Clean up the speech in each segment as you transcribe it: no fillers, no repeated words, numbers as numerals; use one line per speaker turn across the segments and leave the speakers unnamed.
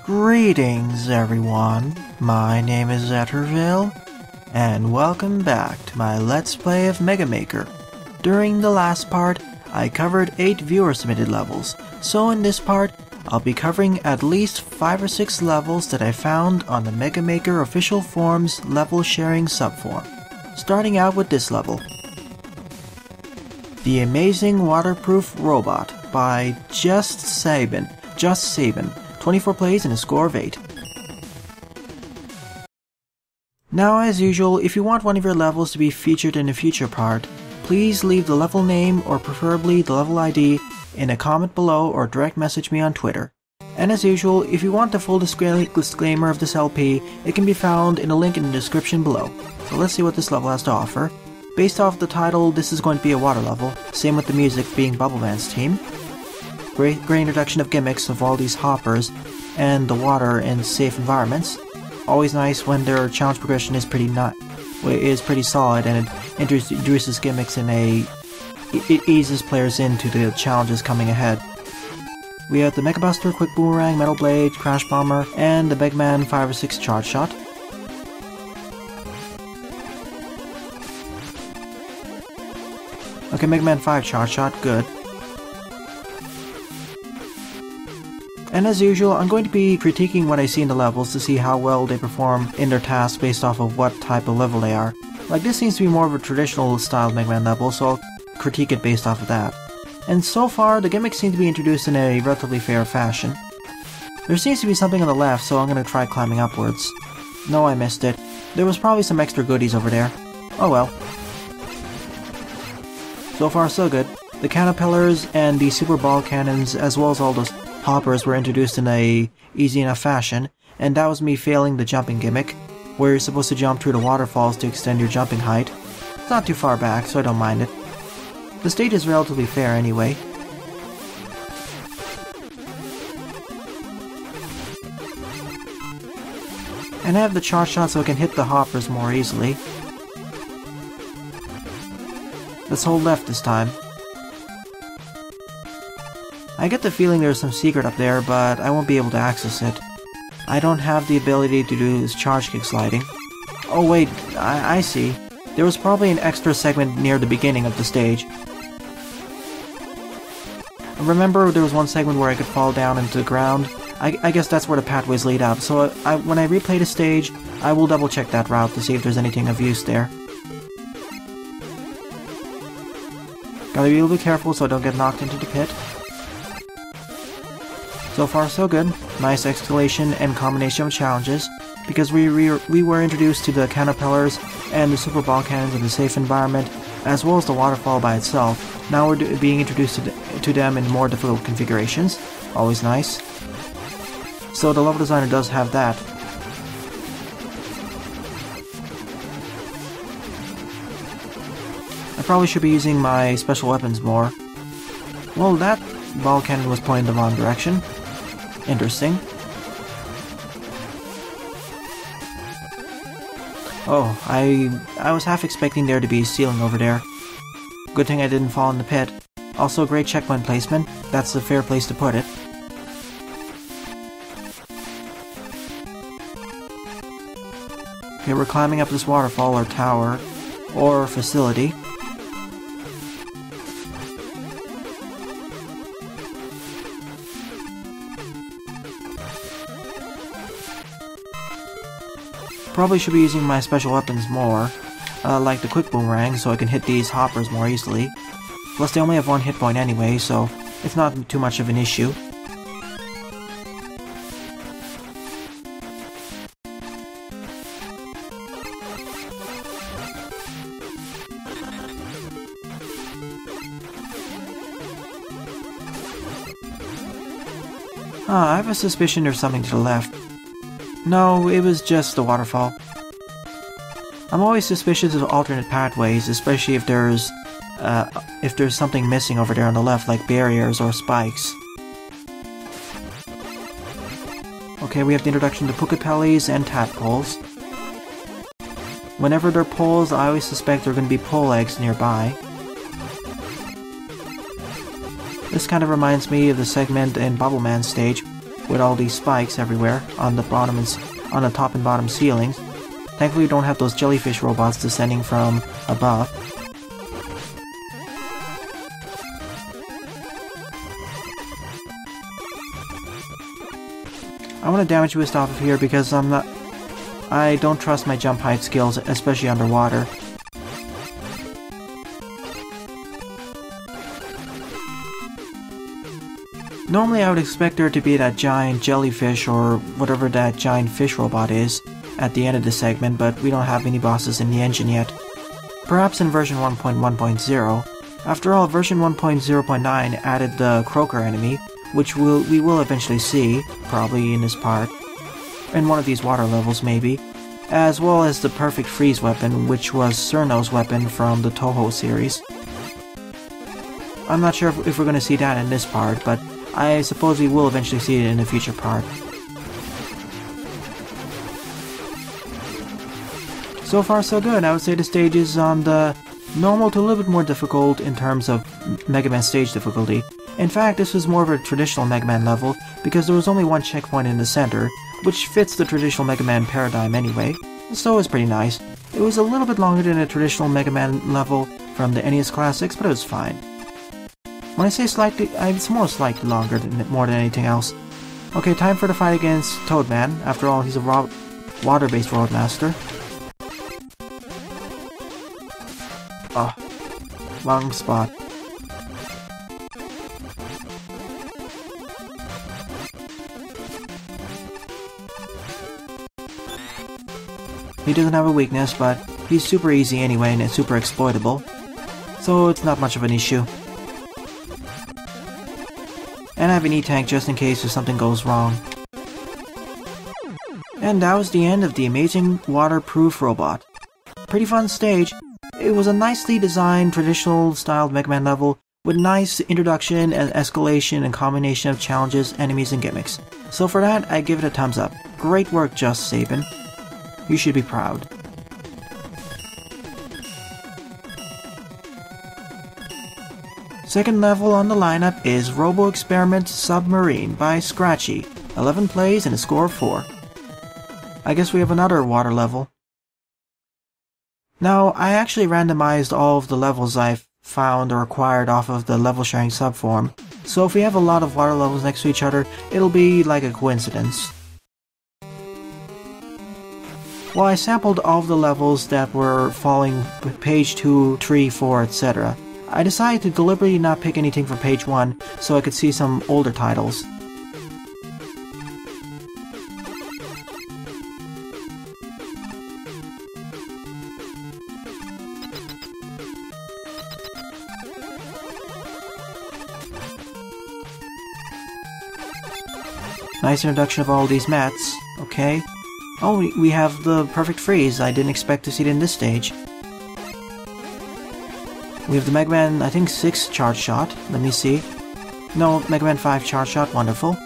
Greetings everyone, my name is Zetterville, and welcome back to my Let's Play of Mega Maker. During the last part, I covered 8 viewer-submitted levels, so in this part, I'll be covering at least 5 or 6 levels that I found on the Mega Maker official forum's level sharing subforum. Starting out with this level. The Amazing Waterproof Robot by JustSabin, 24 plays and a score of 8. Now as usual, if you want one of your levels to be featured in a future part, please leave the level name or preferably the level ID in a comment below or direct message me on Twitter. And as usual, if you want the full disclaimer of this LP, it can be found in a link in the description below. So let's see what this level has to offer. Based off the title, this is going to be a water level, same with the music being Bubbleman's theme. Great introduction of gimmicks of all these hoppers and the water in safe environments. Always nice when their challenge progression is pretty solid and it introduces gimmicks in it eases players into the challenges coming ahead. We have the Mega Buster, Quick Boomerang, Metal Blade, Crash Bomber, and the Mega Man 5 or 6 Charge Shot. Okay, Mega Man 5 Charge Shot, good. And as usual, I'm going to be critiquing what I see in the levels to see how well they perform in their tasks based off of what type of level they are. Like, this seems to be more of a traditional style Mega Man level, so I'll critique it based off of that. And so far, the gimmicks seem to be introduced in a relatively fair fashion. There seems to be something on the left, so I'm going to try climbing upwards. No, I missed it. There was probably some extra goodies over there. Oh well. So far, so good. The caterpillars and the super ball cannons, as well as all those hoppers, were introduced in a easy enough fashion, and that was me failing the jumping gimmick, where you're supposed to jump through the waterfalls to extend your jumping height. It's not too far back, so I don't mind it. The stage is relatively fair anyway. And I have the charge shot so I can hit the hoppers more easily. Let's hold left this time. I get the feeling there's some secret up there, but I won't be able to access it. I don't have the ability to do this charge kick sliding. Oh wait, I see. There was probably an extra segment near the beginning of the stage. Remember there was one segment where I could fall down into the ground? I guess that's where the pathways lead up, so when I replay the stage, I will double check that route to see if there's anything of use there. Gotta be a little bit careful so I don't get knocked into the pit. So far so good. Nice escalation and combination of challenges, because we were introduced to the caterpillars and the super ball cannons in the safe environment, as well as the waterfall by itself. Now we're being introduced to them in more difficult configurations. Always nice. So the level designer does have that. I probably should be using my special weapons more. Well, that ball cannon was pointing the wrong direction. Interesting. Oh, I was half expecting there to be a ceiling over there. Good thing I didn't fall in the pit. Also, great checkpoint placement. That's the fair place to put it. Okay, we're climbing up this waterfall or tower or facility. Probably should be using my special weapons more, like the Quick Boomerang, so I can hit these hoppers more easily. Plus they only have 1 hit point anyway, so it's not too much of an issue. I have a suspicion there's something to the left. No, it was just the waterfall. I'm always suspicious of alternate pathways, especially if there's something missing over there on the left, like barriers or spikes. Okay, we have the introduction to Pukapellis and Tadpoles. Whenever they're poles, I always suspect there are going to be pole eggs nearby. This kind of reminds me of the segment in Bubbleman's stage, with all these spikes everywhere on the bottom and on the top and bottom ceilings. Thankfully, we don't have those jellyfish robots descending from above. I want to damage boost off of here because I don't trust my jump height skills, especially underwater. Normally I would expect there to be that giant jellyfish or whatever that giant fish robot is at the end of the segment, but we don't have any bosses in the engine yet. Perhaps in version 1.1.0. After all, version 1.0.9 added the Croaker enemy, which we will eventually see, probably in this part, in one of these water levels maybe, as well as the Perfect Freeze weapon, which was Cerno's weapon from the Toho series. I'm not sure if we're going to see that in this part, but I suppose we will eventually see it in a future part. So far so good. I would say the stage is on the normal to a little bit more difficult in terms of Mega Man stage difficulty. In fact, this was more of a traditional Mega Man level because there was only one checkpoint in the center, which fits the traditional Mega Man paradigm anyway, so it was pretty nice. It was a little bit longer than a traditional Mega Man level from the NES Classics, but it was fine. When I say slightly, it's more slightly longer more than anything else. Okay, time for the fight against Toadman. After all, he's a water-based Roadmaster. Oh, wrong spot. He doesn't have a weakness, but he's super easy anyway and it's super exploitable, so it's not much of an issue. And I have an E-Tank just in case if something goes wrong. And that was the end of the amazing waterproof robot. Pretty fun stage. It was a nicely designed, traditional styled Mega Man level with nice introduction and escalation and combination of challenges, enemies, and gimmicks. So for that, I give it a thumbs up. Great work, JustSabin. You should be proud. Second level on the lineup is Robo-Experiment Sub-Marine by Scratchy. 11 plays and a score of 4. I guess we have another water level. Now, I actually randomized all of the levels I've found or acquired off of the level sharing subforum, so if we have a lot of water levels next to each other, it'll be like a coincidence. Well, I sampled all of the levels that were following page 2, 3, 4, etc. I decided to deliberately not pick anything from page 1 so I could see some older titles. Nice introduction of all these mats. Okay. Oh, we have the Perfect Freeze. I didn't expect to see it in this stage. We have the Mega Man, I think 6 Charge Shot. Let me see. No, Mega Man 5 Charge Shot. Wonderful.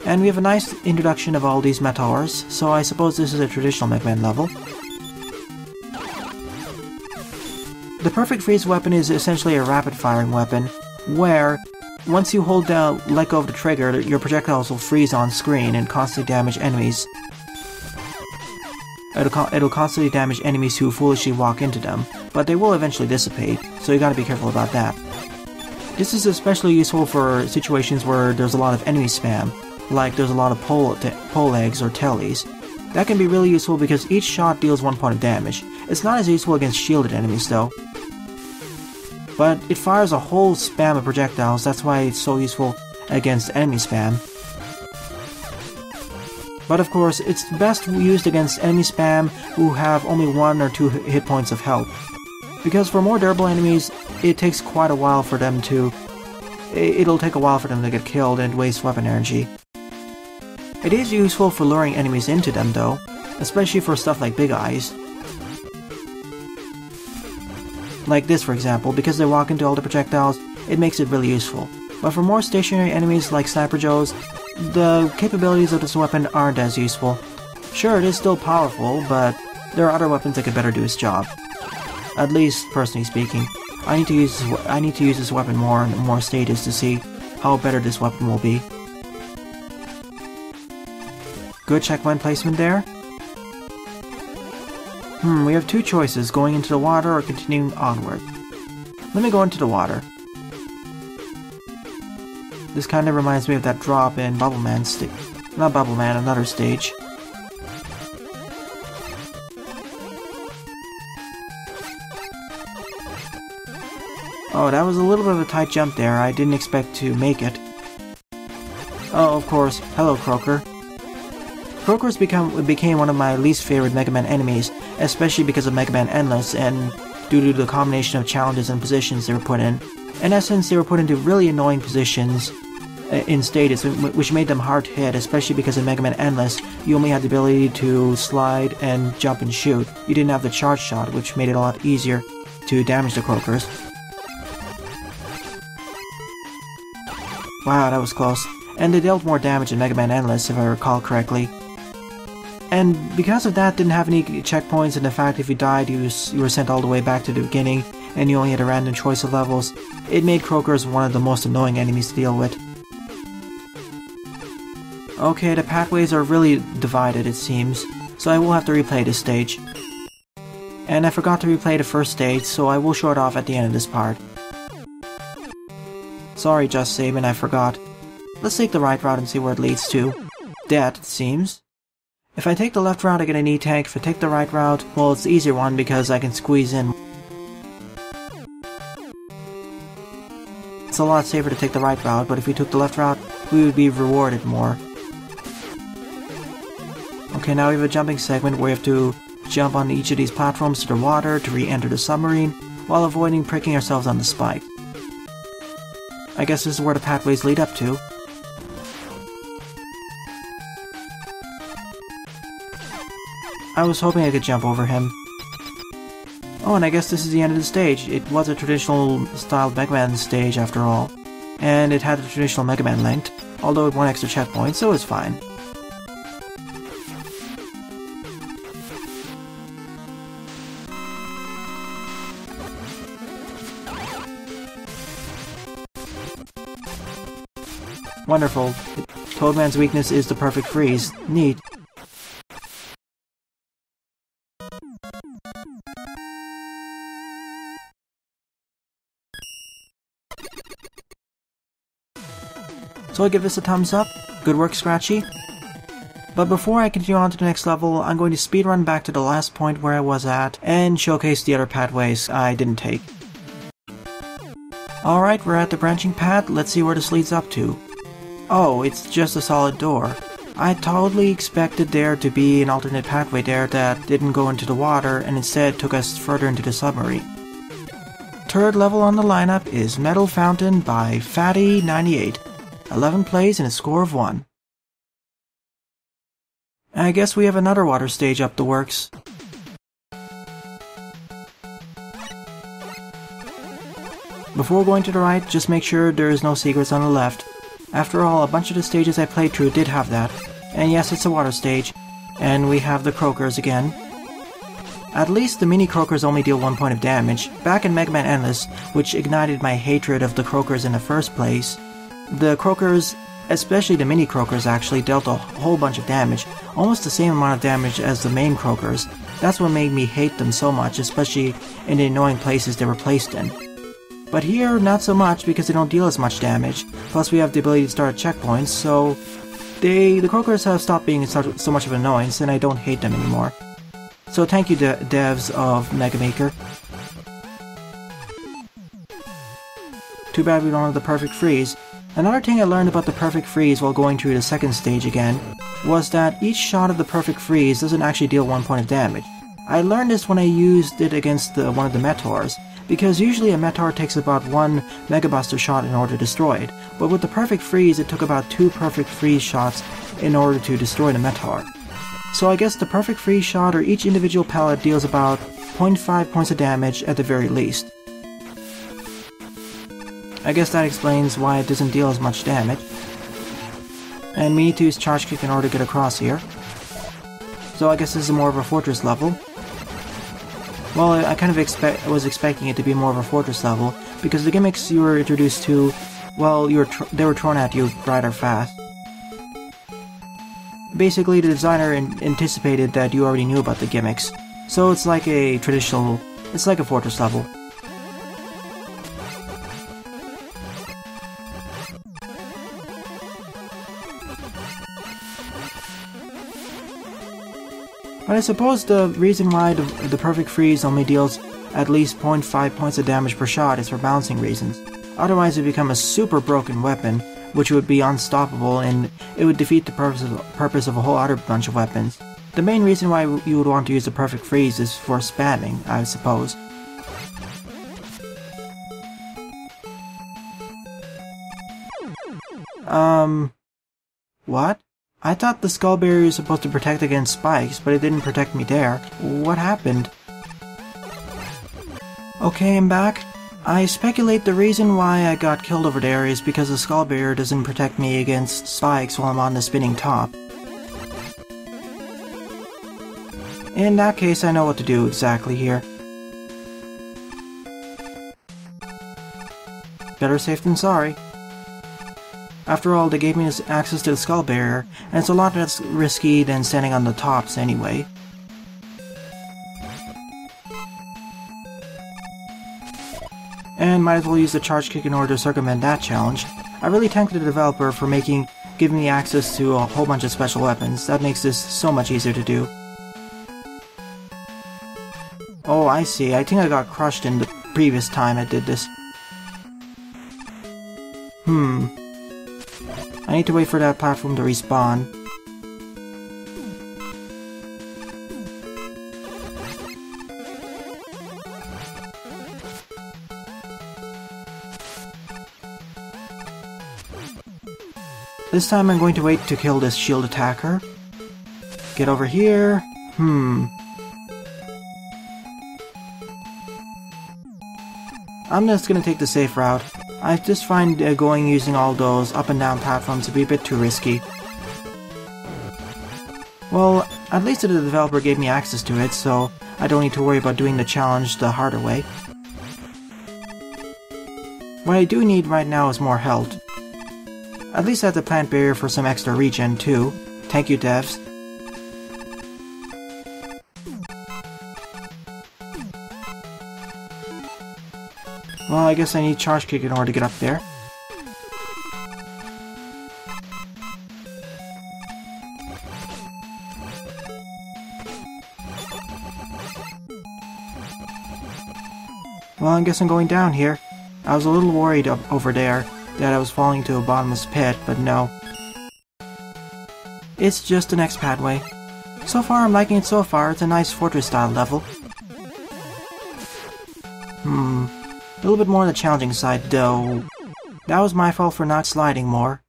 And we have a nice introduction of all these Meteors, so I suppose this is a traditional Mega Man level. The Perfect Freeze weapon is essentially a rapid-firing weapon, where once you hold down, let go of the trigger, your projectiles will freeze on screen and constantly damage enemies. It'll constantly damage enemies who foolishly walk into them, but they will eventually dissipate, so you gotta be careful about that. This is especially useful for situations where there's a lot of enemy spam, like there's a lot of pole eggs or tellies. That can be really useful because each shot deals 1 point of damage. It's not as useful against shielded enemies though. But it fires a whole spam of projectiles, that's why it's so useful against enemy spam. But of course, it's best used against enemy spam who have only 1 or 2 hit points of health. Because for more durable enemies, it takes quite a while for them to... It'll take a while for them to get killed and waste weapon energy. It is useful for luring enemies into them though, especially for stuff like Big Eyes. Like this for example, because they walk into all the projectiles, it makes it really useful. But for more stationary enemies like Sniper Joes, the capabilities of this weapon aren't as useful. Sure, it is still powerful, but there are other weapons that could better do its job. At least, personally speaking. I need to use this weapon more in more stages to see how better this weapon will be. Good checkpoint placement there. We have two choices, going into the water or continuing onward. Let me go into the water. This kind of reminds me of that drop in Bubbleman stage. Not Bubbleman, another stage. Oh, that was a little bit of a tight jump there. I didn't expect to make it. Oh, of course. Hello, Croaker. Croakers became one of my least favorite Mega Man enemies, especially because of Mega Man Endless and due to the combination of challenges and positions they were put in. In essence, they were put into really annoying positions in stages, which made them hard to hit, especially because in Mega Man Endless, you only had the ability to slide and jump and shoot. You didn't have the charge shot, which made it a lot easier to damage the Croakers. Wow, that was close. And they dealt more damage in Mega Man Endless, if I recall correctly. And because of that, didn't have any checkpoints, and the fact if you died, you were sent all the way back to the beginning, and you only had a random choice of levels, it made Croakers one of the most annoying enemies to deal with. Okay, the pathways are really divided, it seems, so I will have to replay this stage. And I forgot to replay the first stage, so I will show it off at the end of this part. Sorry, JustSabin, I forgot. Let's take the right route and see where it leads to. Dead, it seems. If I take the left route, I get an E-tank. If I take the right route, well, it's the easier one because I can squeeze in. It's a lot safer to take the right route, but if we took the left route, we would be rewarded more. Okay, now we have a jumping segment where we have to jump on each of these platforms to the water to re-enter the submarine, while avoiding pricking ourselves on the spike. I guess this is where the pathways lead up to. I was hoping I could jump over him. Oh, and I guess this is the end of the stage. It was a traditional style Mega Man stage after all. And it had a traditional Mega Man length, although it won extra checkpoints, so it's fine. Wonderful. Toadman's weakness is the perfect freeze. Neat. So I give this a thumbs up. Good work, Scratchy. But before I continue on to the next level, I'm going to speedrun back to the last point where I was at and showcase the other pathways I didn't take. Alright, we're at the branching path. Let's see where this leads up to. Oh, it's just a solid door. I totally expected there to be an alternate pathway there that didn't go into the water and instead took us further into the submarine. Third level on the lineup is Metal Fountain by Fatty98. 11 plays and a score of 1. I guess we have another water stage up the works. Before going to the right, just make sure there is no secrets on the left. After all, a bunch of the stages I played through did have that. And yes, it's a water stage. And we have the Croakers again. At least the mini Croakers only deal 1 point of damage. Back in Mega Man Endless, which ignited my hatred of the Croakers in the first place, the Croakers, especially the mini Croakers actually, dealt a whole bunch of damage. Almost the same amount of damage as the main Croakers. That's what made me hate them so much, especially in the annoying places they were placed in. But here, not so much because they don't deal as much damage. Plus we have the ability to start checkpoints, so the Croakers have stopped being so much of an annoyance and I don't hate them anymore. So thank you, devs of Mega Maker. Too bad we don't have the perfect freeze. Another thing I learned about the perfect freeze while going through the second stage again was that each shot of the perfect freeze doesn't actually deal 1 point of damage. I learned this when I used it against one of the Meteors, because usually a Meteor takes about 1 Mega Buster shot in order to destroy it, but with the perfect freeze it took about 2 perfect freeze shots in order to destroy the Meteor. So I guess the perfect freeze shot or each individual pellet deals about 0.5 points of damage at the very least. I guess that explains why it doesn't deal as much damage. And we need to use Charge Kick in order to get across here. So I guess this is more of a fortress level. Well, I kind of was expecting it to be more of a fortress level, because the gimmicks you were introduced to, well, they were thrown at you rather fast. Basically, the designer anticipated that you already knew about the gimmicks, so it's like a it's like a fortress level. But I suppose the reason why the perfect freeze only deals at least 0.5 points of damage per shot is for balancing reasons. Otherwise it would become a super broken weapon, which would be unstoppable, and it would defeat the purpose of a whole other bunch of weapons. The main reason why you would want to use the perfect freeze is for spamming, I suppose. What? I thought the skull barrier was supposed to protect against spikes, but it didn't protect me there. What happened? Okay, I'm back. I speculate the reason why I got killed over there is because the skull barrier doesn't protect me against spikes while I'm on the spinning top. In that case, I know what to do exactly here. Better safe than sorry. After all, they gave me access to the skull barrier, and it's a lot less risky than standing on the tops anyway. And might as well use the charge kick in order to circumvent that challenge. I really thank the developer for giving me access to a whole bunch of special weapons. That makes this so much easier to do. Oh, I see. I think I got crushed in the previous time I did this. I need to wait for that platform to respawn. This time I'm going to wait to kill this shield attacker. Get over here. I'm just gonna take the safe route. I just find going using all those up and down platforms to be a bit too risky. Well, at least the developer gave me access to it, so I don't need to worry about doing the challenge the harder way. What I do need right now is more health. At least I have the plant barrier for some extra regen too. Thank you, devs. Well, I guess I need charge kick in order to get up there. Well, I guess I'm going down here. I was a little worried over there that I was falling to a bottomless pit, but no. It's just the next pathway. So far, I'm liking it so far. It's a nice fortress-style level. A little bit more on the challenging side, though. That was my fault for not sliding more.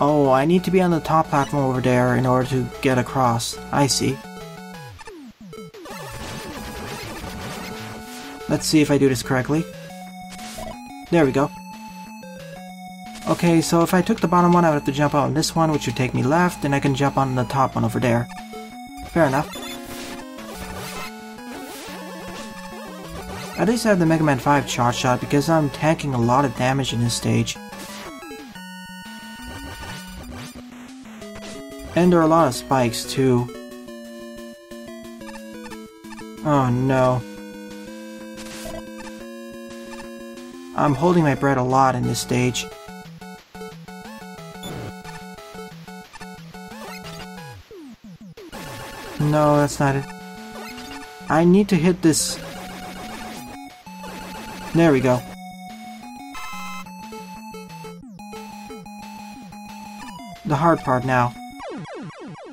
Oh, I need to be on the top platform over there in order to get across. I see. Let's see if I do this correctly. There we go. Okay, so if I took the bottom one, I would have to jump out on this one, which would take me left, and I can jump on the top one over there. Fair enough. At least I have the Mega Man V charge shot because I'm tanking a lot of damage in this stage. And there are a lot of spikes too. Oh no. I'm holding my breath a lot in this stage. No, that's not it. I need to hit this. There we go. The hard part now.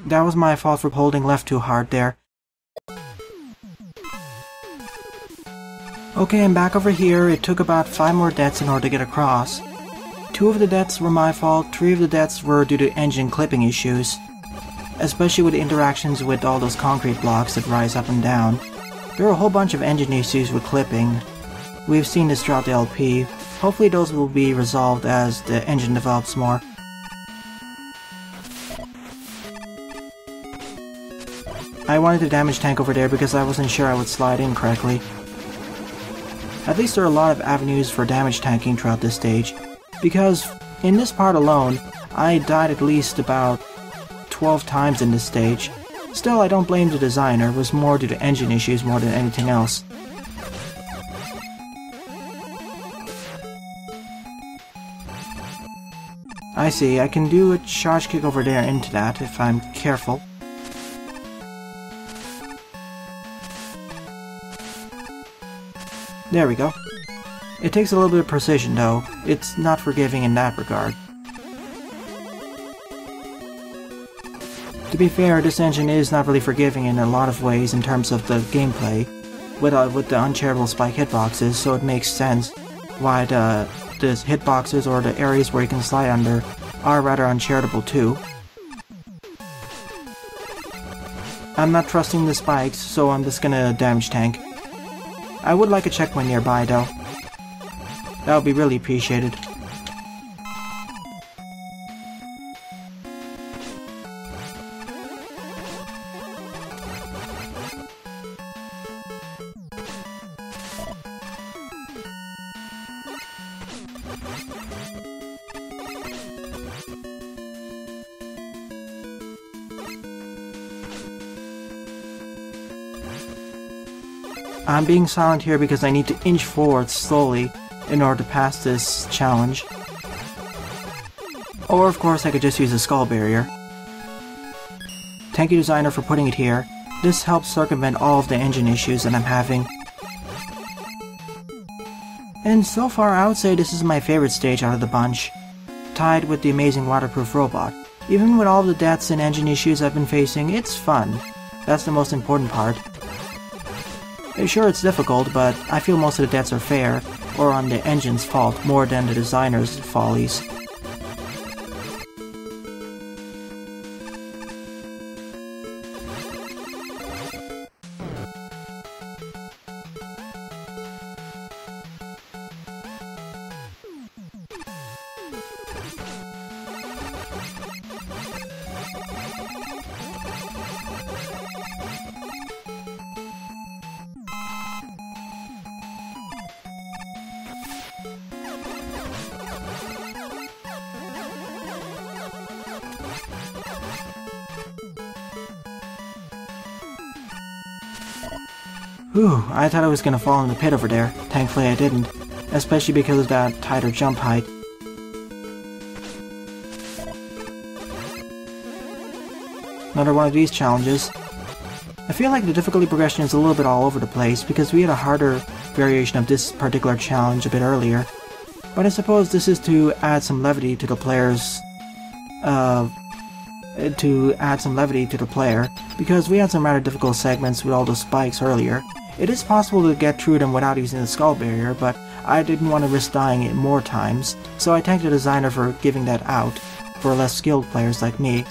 That was my fault for holding left too hard there. Okay, I'm back over here. It took about 5 more deaths in order to get across. 2 of the deaths were my fault, 3 of the deaths were due to engine clipping issues. Especially with the interactions with all those concrete blocks that rise up and down. There are a whole bunch of engine issues with clipping. We've seen this throughout the LP. Hopefully those will be resolved as the engine develops more. I wanted to damage tank over there because I wasn't sure I would slide in correctly. At least there are a lot of avenues for damage tanking throughout this stage, because in this part alone, I died at least about 12 times in this stage. Still, I don't blame the designer, it was more due to engine issues more than anything else. I see, I can do a charge kick over there into that if I'm careful. There we go. It takes a little bit of precision though, it's not forgiving in that regard. To be fair, this engine is not really forgiving in a lot of ways in terms of the gameplay, with the uncharitable spike hitboxes, so it makes sense why the hitboxes or the areas where you can slide under are rather uncharitable too. I'm not trusting the spikes, so I'm just gonna damage tank. I would like a checkpoint nearby though. That would be really appreciated. I'm being silent here because I need to inch forward slowly in order to pass this challenge. Or of course I could just use a skull barrier. Thank you designer for putting it here. This helps circumvent all of the engine issues that I'm having. And so far I would say this is my favorite stage out of the bunch, tied with the amazing waterproof robot. Even with all the deaths and engine issues I've been facing, it's fun. That's the most important part. Sure, it's difficult, but I feel most of the deaths are fair, or on the engine's fault more than the designer's follies. Whew, I thought I was gonna fall in the pit over there. Thankfully I didn't, especially because of that tighter jump height. Another one of these challenges. I feel like the difficulty progression is a little bit all over the place because we had a harder variation of this particular challenge a bit earlier. But I suppose this is to add some levity to the player's because we had some rather difficult segments with all those spikes earlier. It is possible to get through them without using the skull barrier, but I didn't want to risk dying it more times, so I thank the designer for giving that out for less skilled players like me.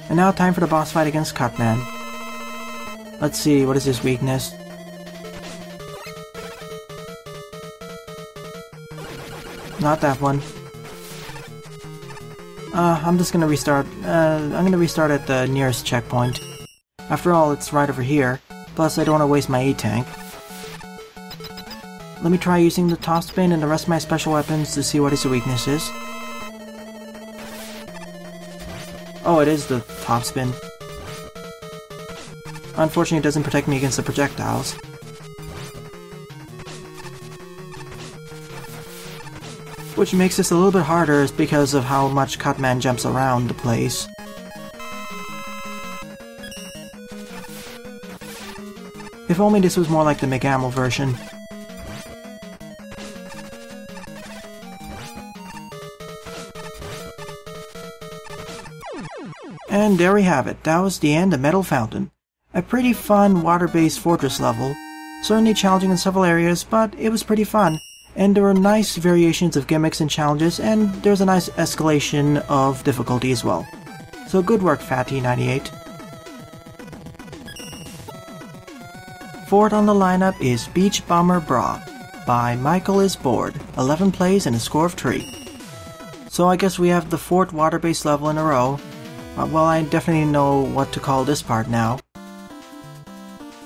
And now time for the boss fight against Cutman. Let's see, what is his weakness? Not that one. I'm just gonna restart. I'm gonna restart at the nearest checkpoint. After all, it's right over here. Plus, I don't want to waste my E-tank. Let me try using the top spin and the rest of my special weapons to see what his weakness is. Oh, it is the top spin. Unfortunately, it doesn't protect me against the projectiles. Which makes this a little bit harder because of how much Cutman jumps around the place. If only this was more like the Mega Maker version. And there we have it, that was the end of Metal Fountain. A pretty fun water-based fortress level. Certainly challenging in several areas, but it was pretty fun. And there were nice variations of gimmicks and challenges, and there's a nice escalation of difficulty as well. So good work, Fatty98. Fourth on the lineup is Beach Bummer Brah by MichaelIsBored, 11 plays and a score of 3. So I guess we have the fourth water-based level in a row. Well, I definitely know what to call this part now.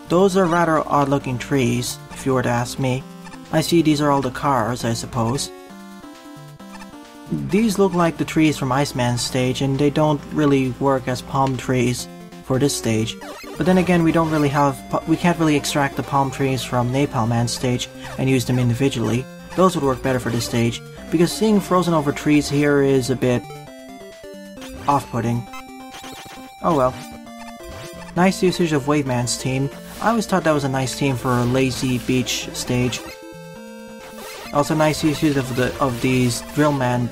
Those are rather odd-looking trees, if you were to ask me. I see these are all the cars, I suppose.
These look like the trees from Iceman's stage, and they don't really work as palm trees for this stage. But then again, we can't really extract the palm trees from Napalm Man's stage and use them individually. Those would work better for this stage, because seeing frozen over trees here is a bit off-putting. Oh well. Nice usage of Waveman's team. I always thought that was a nice team for a lazy beach stage. Also nice usage of these Drillman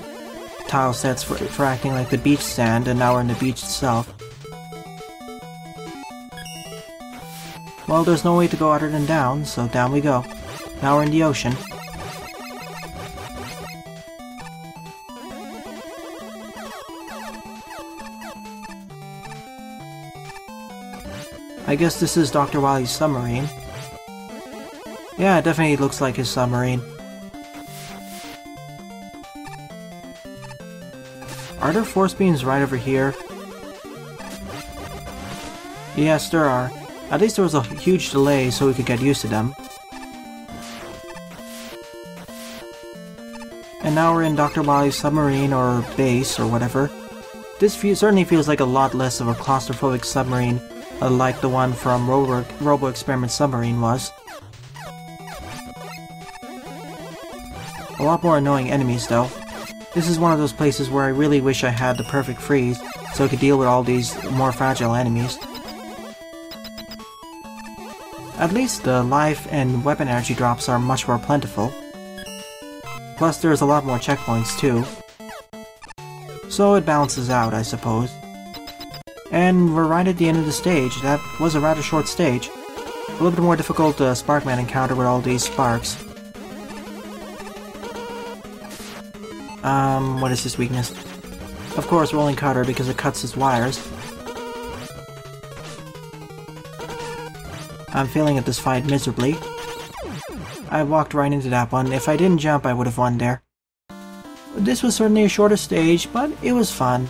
tile sets for acting like the beach stand, and now we're in the beach itself. Well, there's no way to go other than down, so down we go. Now we're in the ocean. I guess this is Dr. Wily's submarine. Yeah, it definitely looks like his submarine. Are there force beams right over here? Yes, there are. At least there was a huge delay so we could get used to them. And now we're in Dr. Wily's submarine, or base, or whatever. This certainly feels like a lot less of a claustrophobic submarine, like the one from Robo-Experiment Sub-Marine was. A lot more annoying enemies though. This is one of those places where I really wish I had the perfect freeze, so I could deal with all these more fragile enemies. At least the life and weapon energy drops are much more plentiful. Plus there's a lot more checkpoints too. So it balances out, I suppose. And we're right at the end of the stage. That was a rather short stage. A little bit more difficult Sparkman encounter with all these sparks. What is his weakness? Of course, rolling cutter, because it cuts his wires. I'm failing at this fight miserably. I walked right into that one. If I didn't jump, I would have won there. This was certainly a shorter stage, but it was fun.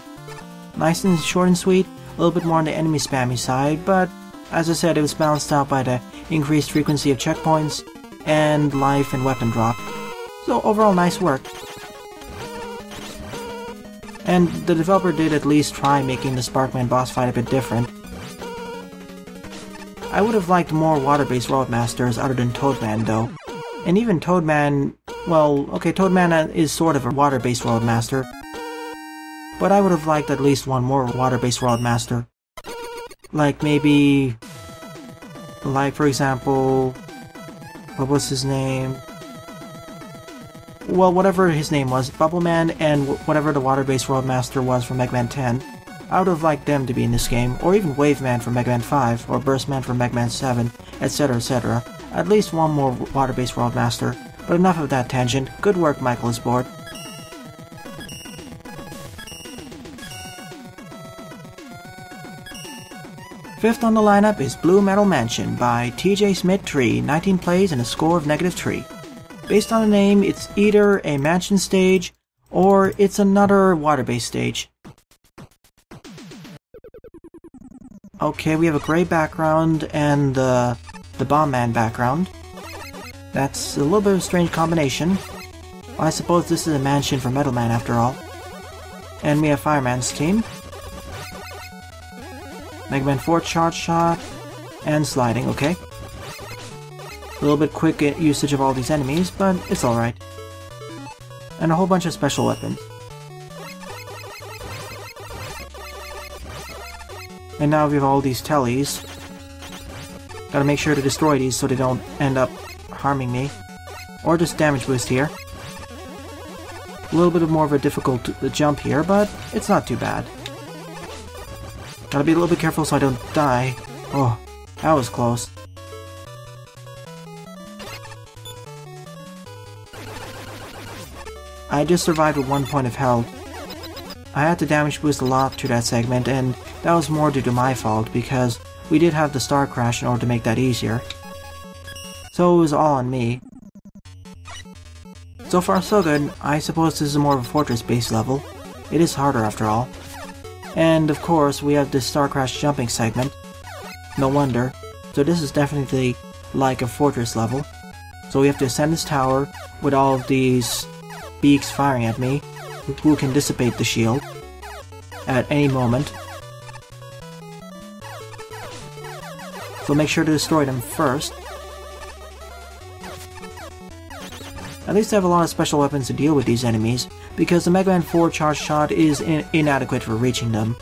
Nice and short and sweet. A little bit more on the enemy spammy side, but as I said, it was balanced out by the increased frequency of checkpoints and life and weapon drop. So overall, nice work. And the developer did at least try making the Sparkman boss fight a bit different. I would have liked more water-based Roadmasters other than Toadman though. And even Toadman, well, okay, Toadman is sort of a water-based Roadmaster. But I would have liked at least one more water-based Roadmaster. Like maybe... like for example... what was his name? Well, whatever his name was, Bubbleman and whatever the water-based Roadmaster was from Mega Man 10, I would have liked them to be in this game, or even Waveman from Mega Man 5, or Burstman from Mega Man 7, etc, etc. At least one more water-based Roadmaster. But enough of that tangent. Good work, MichaelIsBored. Fifth on the lineup is Blue Metal Mansion by TJ Smith Tree, 19 plays and a score of -3. Based on the name, it's either a mansion stage, or it's another water-based stage. Okay, we have a gray background and the Bomb Man background. That's a little bit of a strange combination. Well, I suppose this is a mansion for Metal Man after all. And we have Fireman's team. Mega Man 4 Charge Shot, and Sliding, okay. A little bit quick usage of all these enemies, but it's alright. And a whole bunch of special weapons. And now we have all these tellies. Gotta make sure to destroy these so they don't end up harming me. Or just damage boost here. A little bit more of a difficult jump here, but it's not too bad. Gotta be a little bit careful so I don't die. Oh, that was close. I just survived with 1 point of health. I had to damage boost a lot through that segment, and that was more due to my fault, because we did have the star crash in order to make that easier. So it was all on me. So far so good. I suppose this is more of a fortress-based level. It is harder after all. And of course, we have this star crash jumping segment. No wonder. So this is definitely like a fortress level. So we have to ascend this tower with all of these beaks firing at me. who can dissipate the shield at any moment. So make sure to destroy them first. At least I have a lot of special weapons to deal with these enemies, because the Mega Man 4 charge shot is inadequate for reaching them.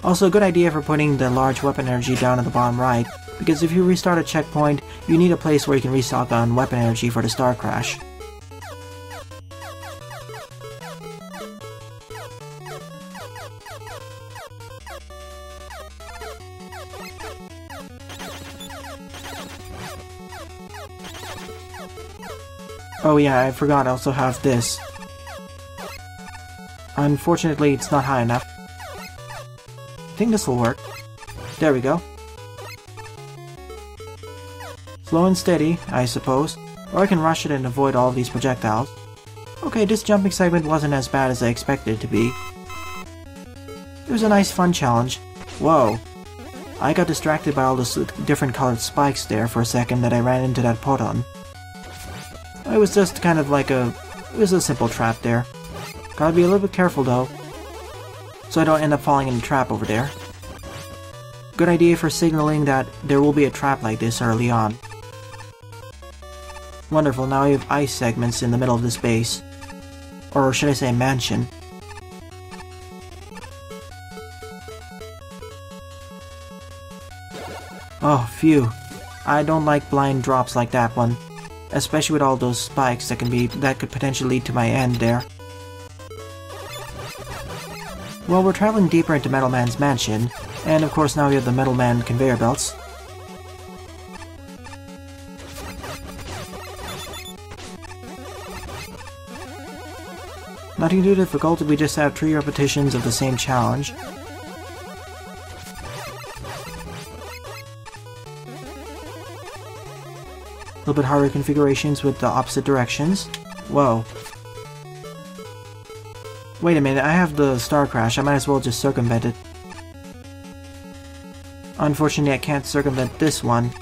Also, a good idea for putting the large weapon energy down at the bottom right, because if you restart a checkpoint, you need a place where you can restock on weapon energy for the Star Crash. Oh yeah, I forgot I also have this. Unfortunately, it's not high enough. I think this will work. There we go. Slow and steady, I suppose. Or I can rush it and avoid all of these projectiles. Okay, this jumping segment wasn't as bad as I expected it to be. It was a nice fun challenge. Whoa. I got distracted by all those different colored spikes there for a second that I ran into that Poton. It was just kind of like it was a simple trap there. Gotta be a little bit careful though, so I don't end up falling in the trap over there. Good idea for signaling that there will be a trap like this early on. Wonderful, now we have ice segments in the middle of this base. Or should I say mansion. Oh, phew. I don't like blind drops like that one. Especially with all those spikes that could potentially lead to my end there. Well, we're traveling deeper into Metal Man's mansion, and of course now we have the Metal Man conveyor belts. Nothing too difficult, we just have 3 repetitions of the same challenge. A little bit harder configurations with the opposite directions. Whoa. Wait a minute, I have the Star Crash, I might as well just circumvent it. Unfortunately, I can't circumvent this one.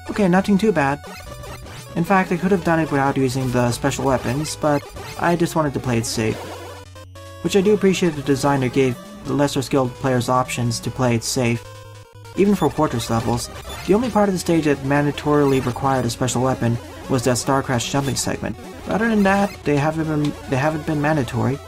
Okay, nothing too bad. In fact, I could have done it without using the special weapons, but I just wanted to play it safe. Which I do appreciate the designer gave the lesser skilled players options to play it safe. Even for fortress levels, the only part of the stage that mandatorily required a special weapon was that Star Crash jumping segment. But other than that, they haven't been mandatory.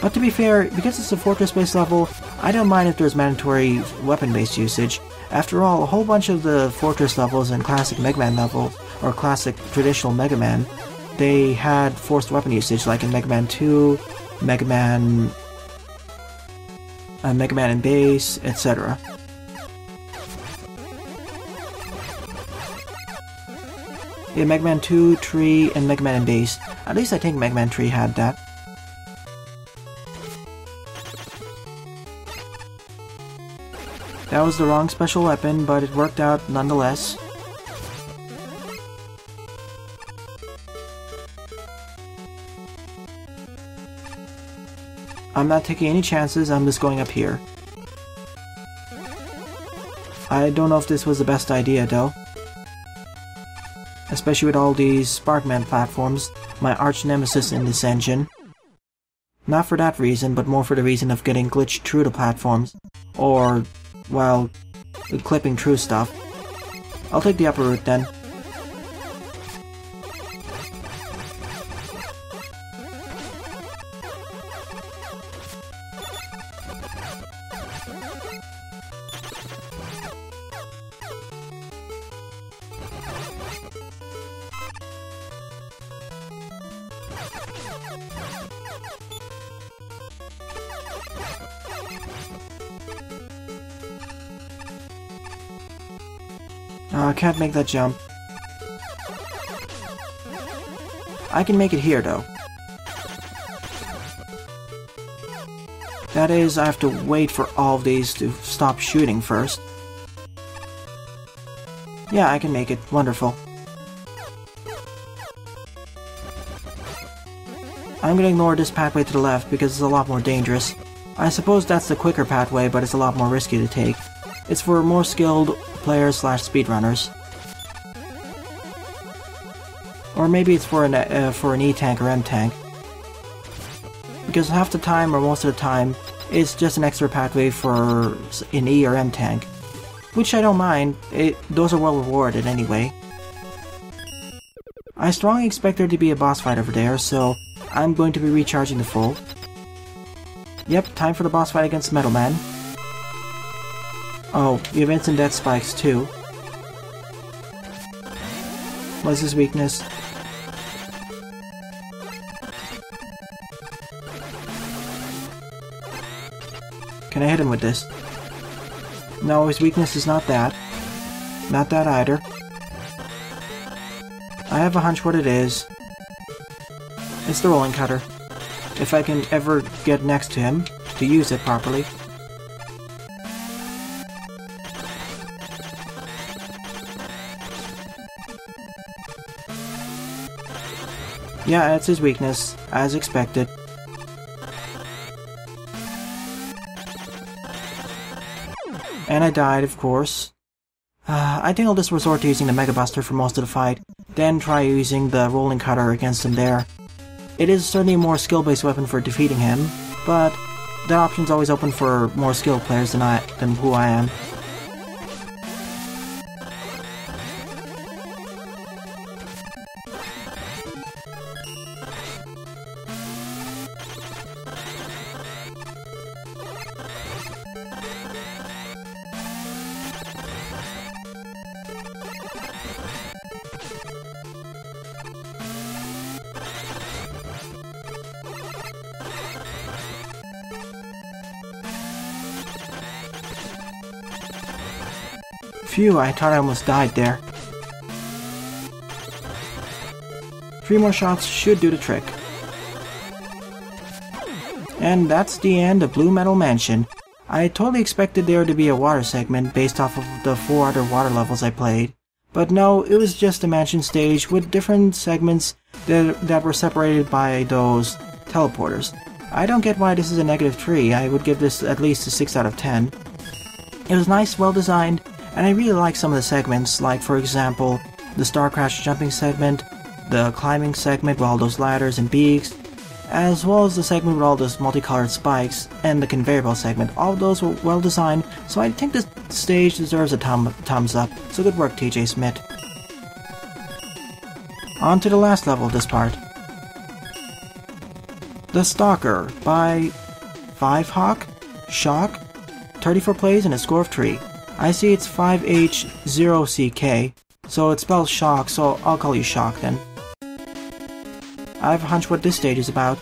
But to be fair, because it's a fortress-based level, I don't mind if there's mandatory weapon-based usage. After all, a whole bunch of the fortress levels and classic Mega Man levels, or classic traditional Mega Man, they had forced weapon usage, like in Mega Man 2, Mega Man in Base, etc. Yeah, Mega Man 2, 3, and Mega Man in Base. At least I think Mega Man 3 had that. That was the wrong special weapon, but it worked out nonetheless. I'm not taking any chances, I'm just going up here. I don't know if this was the best idea though. Especially with all these Sparkman platforms, my arch nemesis in this engine. Not for that reason, but more for the reason of getting glitched through the platforms. Or, well, clipping through stuff. I'll take the upper route then. I can't make that jump. I can make it here, though. That is, I have to wait for all of these to stop shooting first. Yeah, I can make it. Wonderful. I'm gonna ignore this pathway to the left because it's a lot more dangerous. I suppose that's the quicker pathway, but it's a lot more risky to take. It's for more skilled players / speedrunners. Or maybe it's for an E-tank or M-tank. Because half the time, or most of the time, it's just an extra pathway for an E or M-tank. Which I don't mind, those are well rewarded anyway. I strongly expect there to be a boss fight over there, so I'm going to be recharging the full. Yep, time for the boss fight against Metal Man. Oh, we have instant death spikes too. What's his weakness? Can I hit him with this? No, his weakness is not that. Not that either. I have a hunch what it is. It's the rolling cutter. If I can ever get next to him to use it properly. Yeah, that's his weakness, as expected. And I died, of course. I think I'll just resort to using the Mega Buster for most of the fight, then try using the Rolling Cutter against him there. It is certainly a more skill-based weapon for defeating him, but that option's always open for more skilled players than who I am. Phew, I thought I almost died there. 3 more shots should do the trick. And that's the end of Blue Metal Mansion. I totally expected there to be a water segment based off of the 4 other water levels I played. But no, it was just a mansion stage with different segments that were separated by those teleporters. I don't get why this is a -3. I would give this at least a 6 out of 10. It was nice, well designed, and I really like some of the segments, like for example, the Star Crash jumping segment, the climbing segment with all those ladders and beaks, as well as the segment with all those multicolored spikes, and the conveyor belt segment. All of those were well designed, so I think this stage deserves a thumbs up, so good work TJ Smith. On to the last level of this part. The Stalker by 5Hawk, Shock, 34 plays and a score of 3. I see it's 5H0CK, so it spells Shock, so I'll call you Shock then. I have a hunch what this stage is about.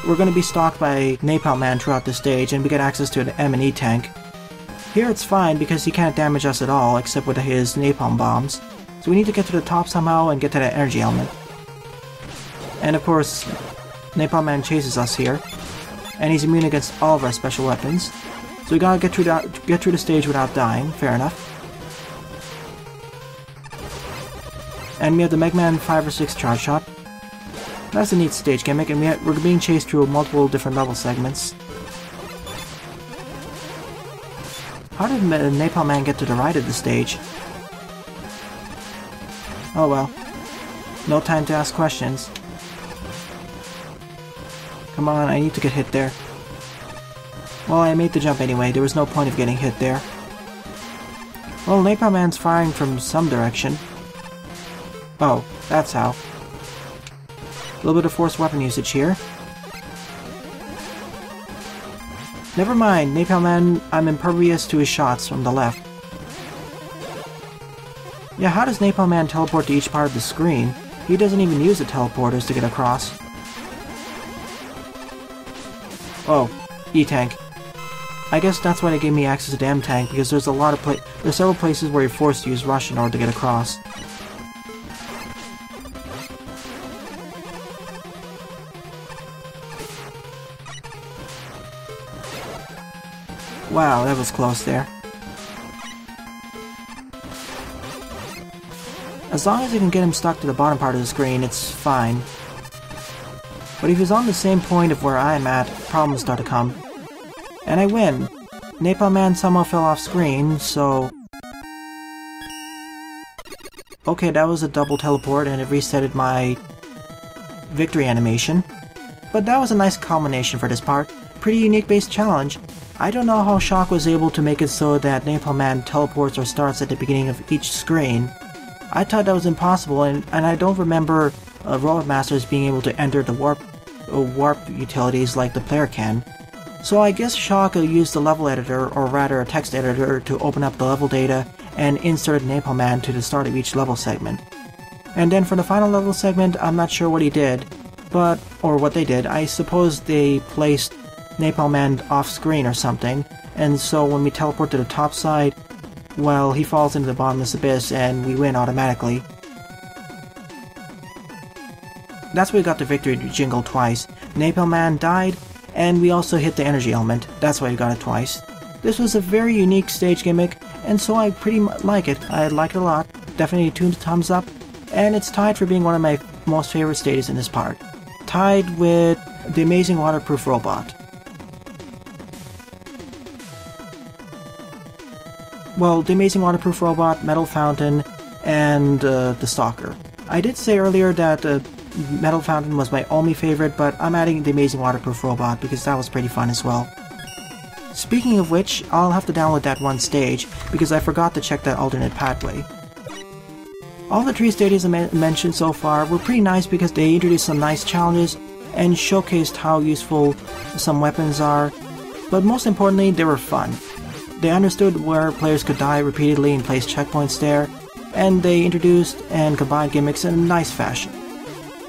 We're going to be stalked by Napalm Man throughout the stage, and we get access to an M&E tank. Here it's fine because he can't damage us at all except with his napalm bombs, so we need to get to the top somehow and get to that energy element. And of course, Napalm Man chases us here, and he's immune against all of our special weapons. So we gotta get through the stage without dying, fair enough. And we have the Mega Man 5 or 6 charge shot. That's a neat stage gimmick, and we're being chased through multiple different level segments. How did Napalm Man get to the right of the stage? Oh well. No time to ask questions. Come on, I need to get hit there. Well, I made the jump anyway, there was no point of getting hit there. Well, Napalm Man's firing from some direction. Oh, that's how. A little bit of forced weapon usage here. Never mind, Napalm Man, I'm impervious to his shots from the left. Yeah, how does Napalm Man teleport to each part of the screen? He doesn't even use the teleporters to get across. Oh, E-Tank. I guess that's why they gave me access to the M-Tank, because there's several places where you're forced to use Rush in order to get across. Wow, that was close there. As long as I can get him stuck to the bottom part of the screen, it's fine. But if he's on the same point of where I'm at, problems start to come. And I win. Napalm Man somehow fell off screen, so... Okay, that was a double teleport and it resetted my victory animation. But that was a nice combination for this part. Pretty unique base challenge. I don't know how Shock was able to make it so that Napalm Man teleports or starts at the beginning of each screen. I thought that was impossible, and I don't remember Robot Masters being able to enter the warp utilities like the player can. So I guess Shock used the level editor, or rather a text editor, to open up the level data and inserted Napalm Man to the start of each level segment. And then for the final level segment, I'm not sure what he did, or what they did. I suppose they placed Napalm Man off screen or something, and so when we teleport to the top side, well, he falls into the bottomless abyss and we win automatically. That's why we got the victory jingle twice. Napalm Man died, and we also hit the energy element. That's why we got it twice. This was a very unique stage gimmick, and so I pretty much like it. I like it a lot. Definitely 2 thumbs up, and it's tied for being one of my most favorite stages in this part. Tied with the Amazing Waterproof Robot. Well, the Amazing Waterproof Robot, Metal Fountain, and the Stalker. I did say earlier that Metal Fountain was my only favorite, but I'm adding the Amazing Waterproof Robot because that was pretty fun as well. Speaking of which, I'll have to download that one stage because I forgot to check that alternate pathway. All the 3 stages I mentioned so far were pretty nice because they introduced some nice challenges and showcased how useful some weapons are, but most importantly, they were fun. They understood where players could die repeatedly and place checkpoints there, and they introduced and combined gimmicks in a nice fashion,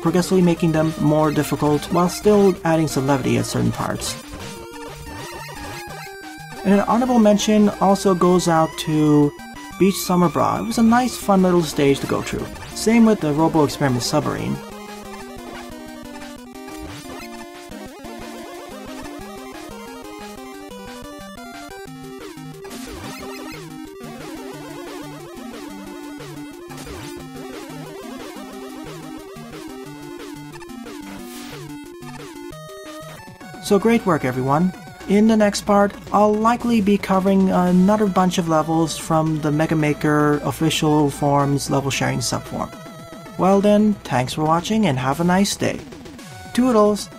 progressively making them more difficult while still adding some levity at certain parts. And an honorable mention also goes out to Beach Bummer Brah. It was a nice fun little stage to go through. Same with the Robo-Experiment Sub-Marine. So great work everyone. In the next part, I'll likely be covering another bunch of levels from the Mega Maker official forum's level sharing subforum. Well then, thanks for watching and have a nice day. Toodles!